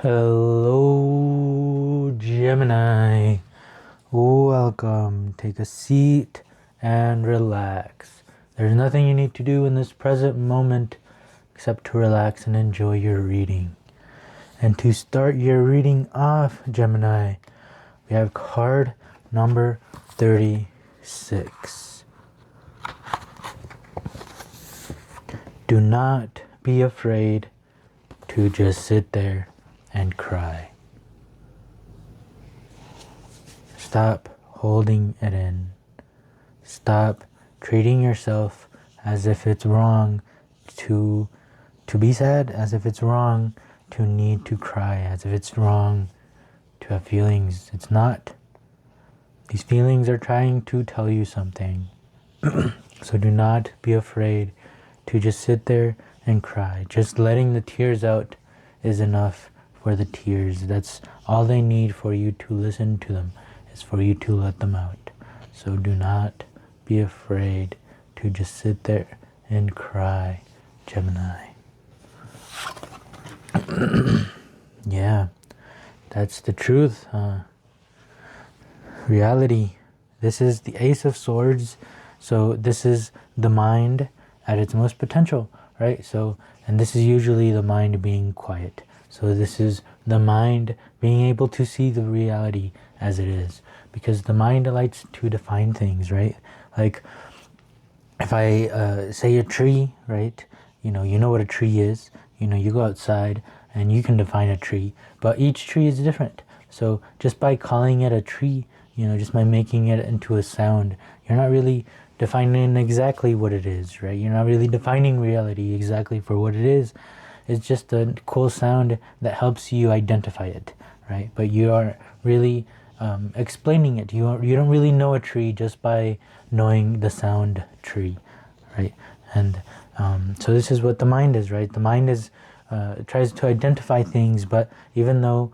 Hello, Gemini. Welcome. Take a seat and relax. There's nothing you need to do in this present moment except to relax and enjoy your reading. And to start your reading off, Gemini, we have card number 36. Do not be afraid to just sit there and cry. Stop holding it in. Stop treating yourself as if it's wrong to be sad, as if it's wrong to need to cry, as if it's wrong to have feelings. It's not. These feelings are trying to tell you something. So do not be afraid to just sit there and cry. Just letting the tears out is enough for the tears. That's all they need for you to listen to them, is for you to let them out. So do not be afraid to just sit there and cry, Gemini. Yeah, that's the truth. Reality. This is the Ace of Swords. So this is the mind at its most potential, right? So, and this is usually the mind being quiet. So this is the mind being able to see the reality as it is, because the mind likes to define things, right? Like if I say a tree, right? You know what a tree is. You go outside and you can define a tree, but each tree is different. So just by calling it a tree, just by making it into a sound, you're not really defining exactly what it is, right? You're not really defining reality exactly for what it is. It's just a cool sound that helps you identify it, right? But you are really explaining it. You don't really know a tree just by knowing the sound tree, right? And so this is what the mind is, right? The mind is tries to identify things, but even though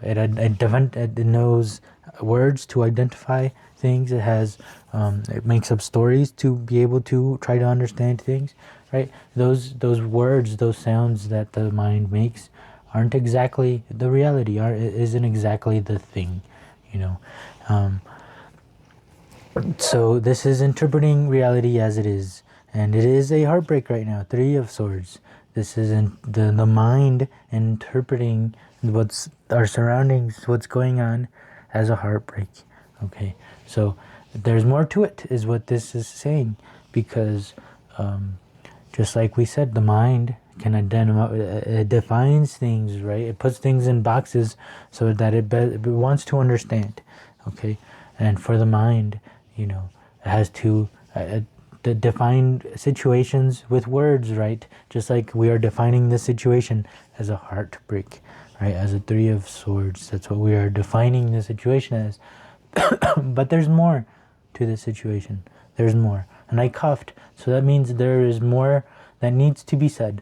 it knows words to identify things, it makes up stories to be able to try to understand things, right? Those words, those sounds that the mind makes aren't exactly the reality, isn't exactly the thing, so this is interpreting reality as it is, and it is a heartbreak right now. 3 of Swords. This is the mind interpreting what's our surroundings, what's going on, as a heartbreak. Okay, so there's more to it, is what this is saying, because just like we said, the mind can identify, it defines things, right? It puts things in boxes so that it wants to understand. Okay, and for the mind, it has to define situations with words, right? Just like we are defining this situation as a heartbreak, right? As a 3 of Swords, that's what we are defining the situation as. But there's more to the situation. There's more. And I coughed, so that means there is more that needs to be said.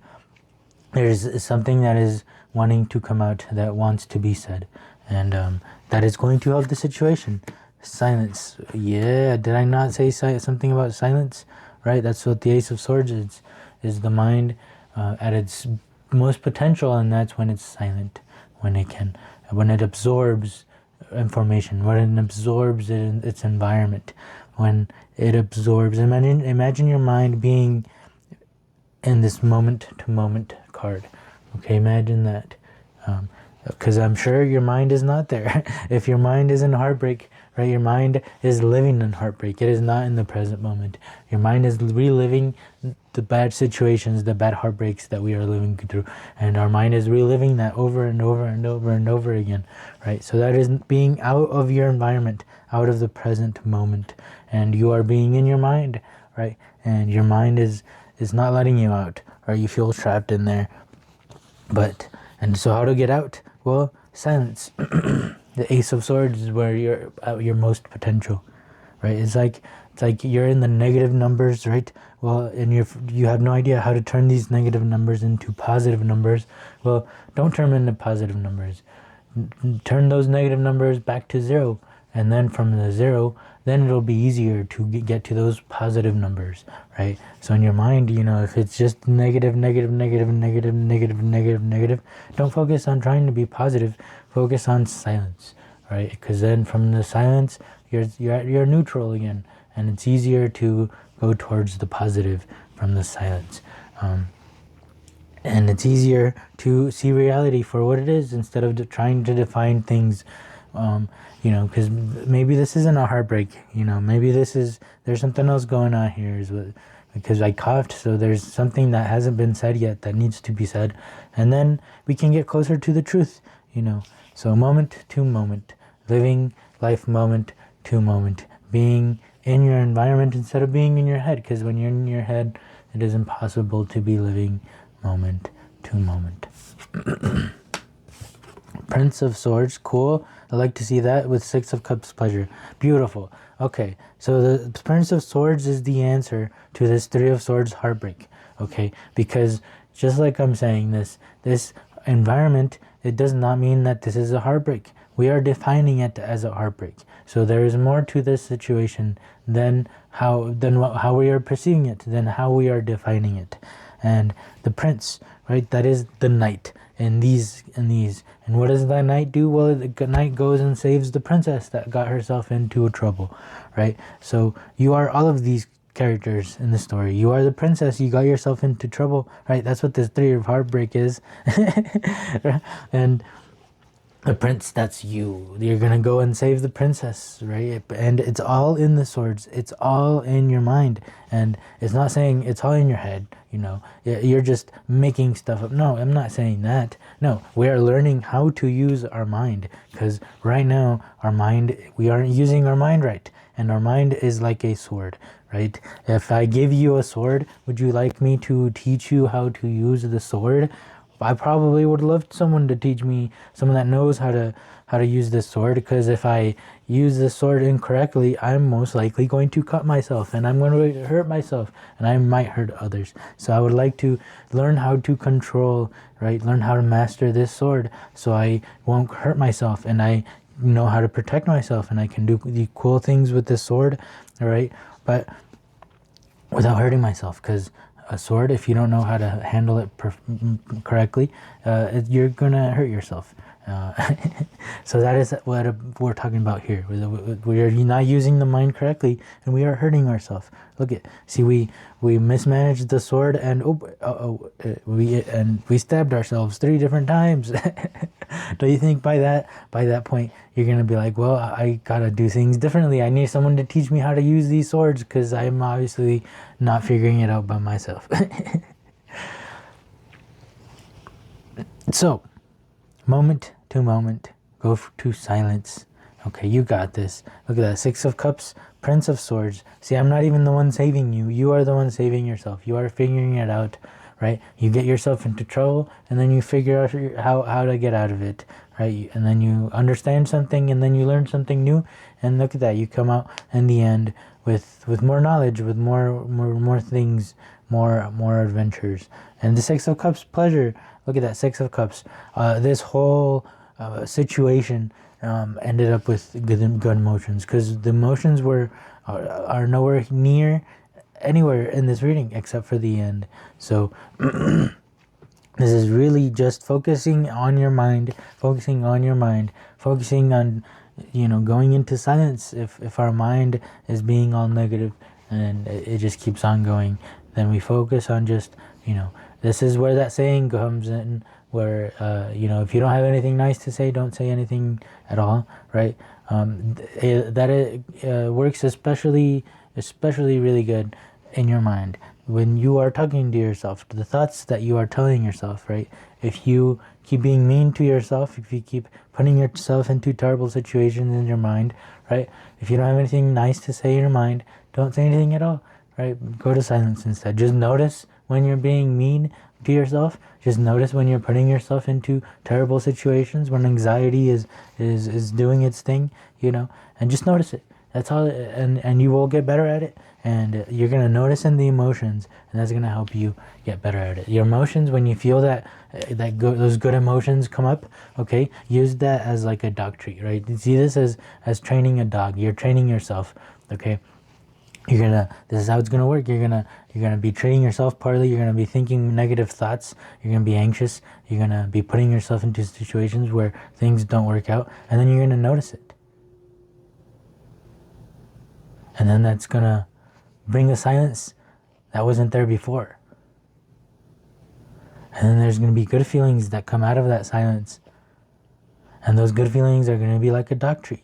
There's something that is wanting to come out, that wants to be said, and that is going to help the situation. Silence. Yeah, did I not say something about silence? Right, that's what the Ace of Swords is the mind at its most potential, and that's when it's silent, when it absorbs information, when it absorbs its environment, when it absorbs. Imagine your mind being in this moment-to-moment card. Okay, imagine that, because I'm sure your mind is not there. If your mind is in heartbreak, right, your mind is living in heartbreak. It is not in the present moment. Your mind is reliving the bad situations, the bad heartbreaks that we are living through, and our mind is reliving that over and over and over and over again, right? So that is being out of your environment, out of the present moment, and you are being in your mind, right? And your mind is not letting you out, or you feel trapped in there. And so how to get out? Well, silence. The Ace of Swords is where you're at your most potential, right? It's like you're in the negative numbers, right? Well, and you have no idea how to turn these negative numbers into positive numbers. Well, don't turn them into positive numbers. Turn those negative numbers back to 0, And then from the 0, then it'll be easier to get to those positive numbers, right? So in your mind, you know, if it's just negative, negative, negative, negative, negative, negative, negative, don't focus on trying to be positive. Focus on silence, right? Because then from the silence, you're neutral again, and it's easier to go towards the positive from the silence. And it's easier to see reality for what it is instead of trying to define things. You know, because maybe this isn't a heartbreak, you know, maybe there's something else going on here, because I coughed, so there's something that hasn't been said yet that needs to be said, and then we can get closer to the truth, you know. So moment to moment, living life moment to moment, being in your environment instead of being in your head, because when you're in your head, it is impossible to be living moment to moment. Prince of Swords, cool. I like to see that with 6 of Cups, pleasure. Beautiful. Okay, so the Prince of Swords is the answer to this 3 of Swords heartbreak. Okay, because just like I'm saying, this environment, it does not mean that this is a heartbreak. We are defining it as a heartbreak. So there is more to this situation than how we are perceiving it, than how we are defining it. And the Prince, right, that is the knight. And what does that knight do? Well, the knight goes and saves the princess that got herself into trouble, right? So you are all of these characters in the story. You are the princess, you got yourself into trouble, right? That's what this 3 of heartbreak is. And the prince, that's you. You're gonna go and save the princess, right? And it's all in the swords. It's all in your mind. And it's not saying it's all in your head, you know. You're just making stuff up. No, I'm not saying that. No, we are learning how to use our mind. Because right now, we aren't using our mind right. And our mind is like a sword, right? If I give you a sword, would you like me to teach you how to use the sword? I probably would love someone to teach me, someone that knows how to use this sword, because if I use this sword incorrectly, I'm most likely going to cut myself, and I'm going to hurt myself, and I might hurt others. So I would like to learn how to control, right? Learn how to master this sword so I won't hurt myself, and I know how to protect myself, and I can do the cool things with this sword, all right? But without hurting myself, because a sword, if you don't know how to handle it correctly, you're gonna hurt yourself. So that is what we're talking about here. We are not using the mind correctly, and we are hurting ourselves. Look at, see, we mismanaged the sword, and we stabbed ourselves 3 different times. Do you think by that point you're gonna be like, well, I gotta do things differently. I need someone to teach me how to use these swords, because I'm obviously not figuring it out by myself. So, moment to moment, go to silence. Okay, you got this. Look at that, 6 of Cups, Prince of Swords. See, I'm not even the one saving you. You are the one saving yourself. You are figuring it out, right? You get yourself into trouble, and then you figure out how to get out of it, right? And then you understand something, and then you learn something new, and look at that. You come out in the end with more knowledge, with more things, more adventures. And the 6 of Cups, pleasure. Look at that, 6 of Cups. This whole situation ended up with good emotions, because the emotions are nowhere near anywhere in this reading except for the end. So this is really just focusing on your mind, focusing on, you know, going into silence. If our mind is being all negative and it just keeps on going, then we focus on just, you know, this is where that saying comes in, where, you know, if you don't have anything nice to say, don't say anything at all, right? That works especially really good in your mind. When you are talking to yourself, the thoughts that you are telling yourself, right? If you keep being mean to yourself, if you keep putting yourself into terrible situations in your mind, right? If you don't have anything nice to say in your mind, don't say anything at all, right? Go to silence instead. Just notice when you're being mean to yourself. Just notice when you're putting yourself into terrible situations, when anxiety is doing its thing, you know, and just notice it. That's all. And you will get better at it, and you're going to notice in the emotions, and that's going to help you get better at it. Your emotions, when you feel those good emotions come up, okay, use that as like a dog treat, right? See this as training a dog. You're training yourself, okay? This is how it's gonna work. You're gonna be treating yourself poorly. You're gonna be thinking negative thoughts. You're gonna be anxious. You're gonna be putting yourself into situations where things don't work out, and then you're gonna notice it. And then that's gonna bring a silence that wasn't there before. And then there's gonna be good feelings that come out of that silence. And those good feelings are gonna be like a dog treat.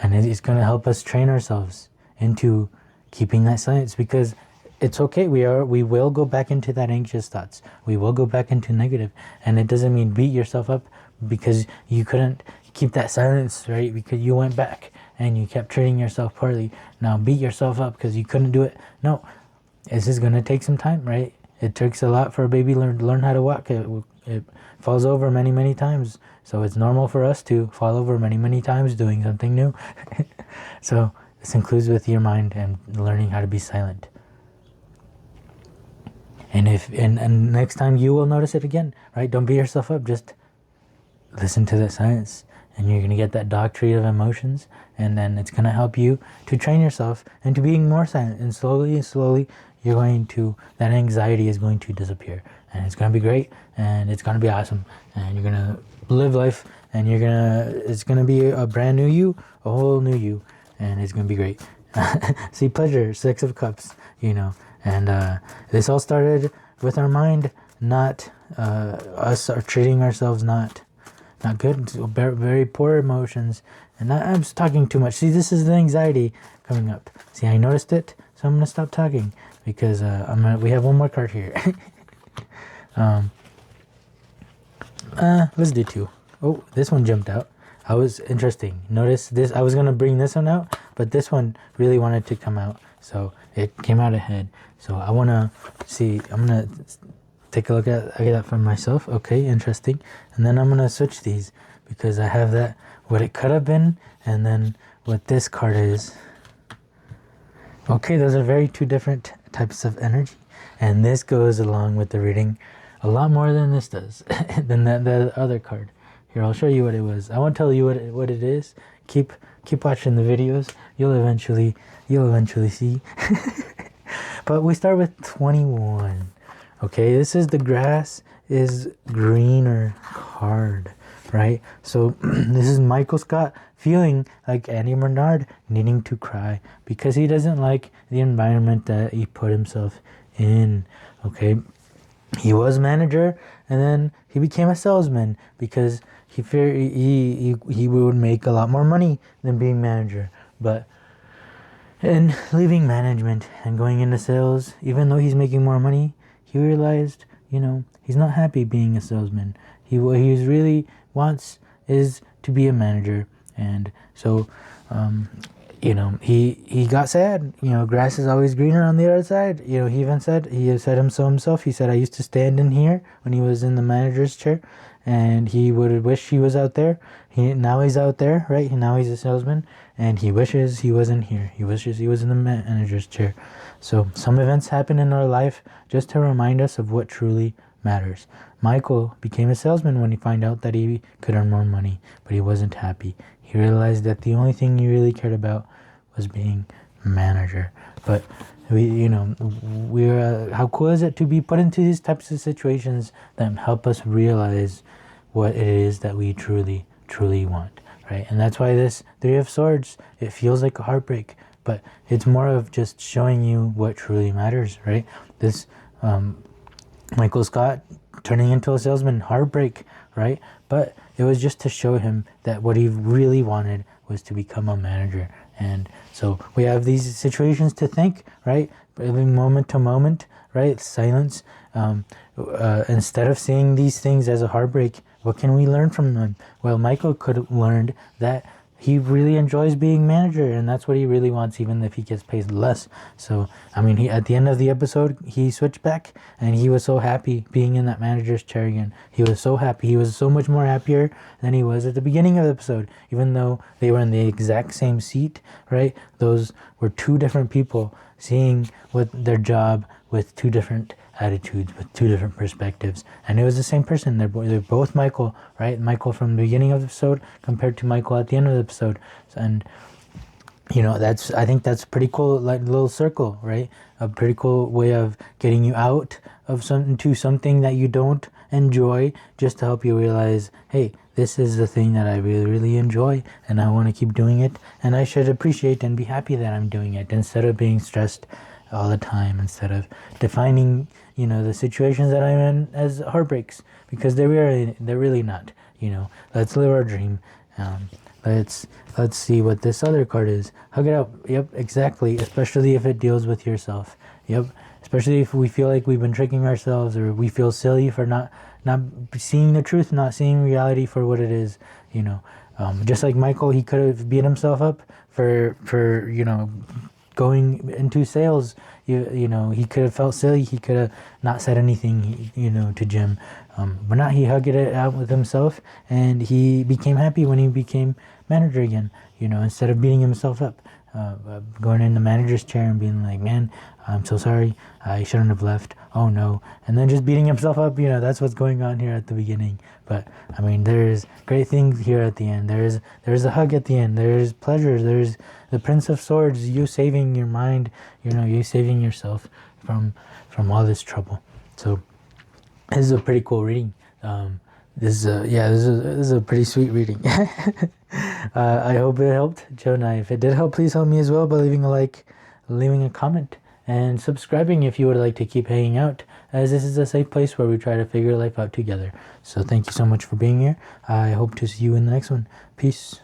And it's gonna help us train ourselves into keeping that silence, because it's okay. We will go back into that anxious thoughts. We will go back into negative, and it doesn't mean beat yourself up because you couldn't keep that silence, right? Because you went back and you kept treating yourself poorly. Now beat yourself up because you couldn't do it. No, it's just gonna take some time, right? It takes a lot for a baby to learn how to walk. It falls over many, many times. So it's normal for us to fall over many, many times doing something new. So this includes with your mind and learning how to be silent. And next time you will notice it again, right? Don't beat yourself up. Just listen to that silence, and you're going to get that dog treat of emotions, and then it's going to help you to train yourself into being more silent. And slowly, that anxiety is going to disappear, and it's going to be great, and it's going to be awesome, and you're going to live life, and it's going to be a brand new you, a whole new you, and it's going to be great. See, pleasure, 6 of Cups, and this all started with our mind, not us treating ourselves not good, very poor emotions. And I'm just talking too much. See, this is the anxiety coming up. See, I noticed it, so I'm going to stop talking, because we have one more card here. Let's do 2. Oh, this one jumped out. I was interesting. Notice this. I was going to bring this one out, but this one really wanted to come out, so it came out ahead. So I want to see. I'm going to take a look at that for myself. Okay, interesting. And then I'm going to switch these, because I have that, what it could have been, and then what this card is. Okay, those are two different types of energy. And this goes along with the reading a lot more than this does, than the other card. Here, I'll show you what it was. I won't tell you what it is. Keep watching the videos. You'll eventually see. But we start with 21. Okay, this is the grass is greener card, right? So this is Michael Scott feeling like Andy Bernard, needing to cry because he doesn't like the environment that he put himself in. Okay, he was manager, and then he became a salesman because he feared he would make a lot more money than being manager. But in leaving management and going into sales, even though he's making more money, he realized, he's not happy being a salesman. What he really wants is to be a manager. And so, he got sad. Grass is always greener on the other side. He even said, himself, he said, I used to stand in here when he was in the manager's chair, and he would wish he was out there. Now he's out there, right? Now he's a salesman, and he wishes he wasn't here. He wishes he was in the manager's chair. So some events happen in our life just to remind us of what truly matters. Michael became a salesman when he found out that he could earn more money, but he wasn't happy. He realized that the only thing he really cared about was being manager. But how cool is it to be put into these types of situations that help us realize what it is that we truly, truly want, right? And that's why this 3 of Swords, it feels like a heartbreak, but it's more of just showing you what truly matters, right? This Michael Scott turning into a salesman, heartbreak, right? But it was just to show him that what he really wanted was to become a manager. And so we have these situations to think, right? Living moment to moment, right? Silence. Instead of seeing these things as a heartbreak, what can we learn from them? Well, Michael could have learned that he really enjoys being manager, and that's what he really wants, even if he gets paid less. So, I mean, at the end of the episode, he switched back, and he was so happy being in that manager's chair again. He was so happy. He was so much more happier than he was at the beginning of the episode, even though they were in the exact same seat, right? Those were two different people seeing what their job with two different attitudes, with two different perspectives, and it was the same person. They're both Michael, right? Michael from the beginning of the episode compared to Michael at the end of the episode. And I think that's pretty cool, like little circle, right? A pretty cool way of getting you out of something that you don't enjoy, just to help you realize, hey, this is the thing that I really, really enjoy, and I want to keep doing it, and I should appreciate and be happy that I'm doing it, instead of being stressed all the time, instead of defining the situations that I'm in as heartbreaks, because they're really not. Let's live our dream. Let's see what this other card is. Hug it out. Yep, exactly. Especially if it deals with yourself. Yep. Especially if we feel like we've been tricking ourselves, or we feel silly for not seeing the truth, not seeing reality for what it is. Just like Michael, he could have beat himself up for going into sales. He could have felt silly. He could have not said anything, to Jim. But not, he hugged it out with himself, and he became happy when he became manager again, instead of beating himself up. Going in the manager's chair and being like, man, I'm so sorry, I shouldn't have left, oh no, and then just beating himself up. That's what's going on here at the beginning. But I mean, there's great things here at the end. There's a hug at the end, there's pleasure, there's the Prince of Swords, you saving your mind, you saving yourself from all this trouble. So this is a pretty cool reading. This is a pretty sweet reading. I hope it helped, Jonah. If it did help, please help me as well by leaving a like, leaving a comment, and subscribing if you would like to keep hanging out, as this is a safe place where we try to figure life out together. So thank you so much for being here. I hope to see you in the next one. Peace.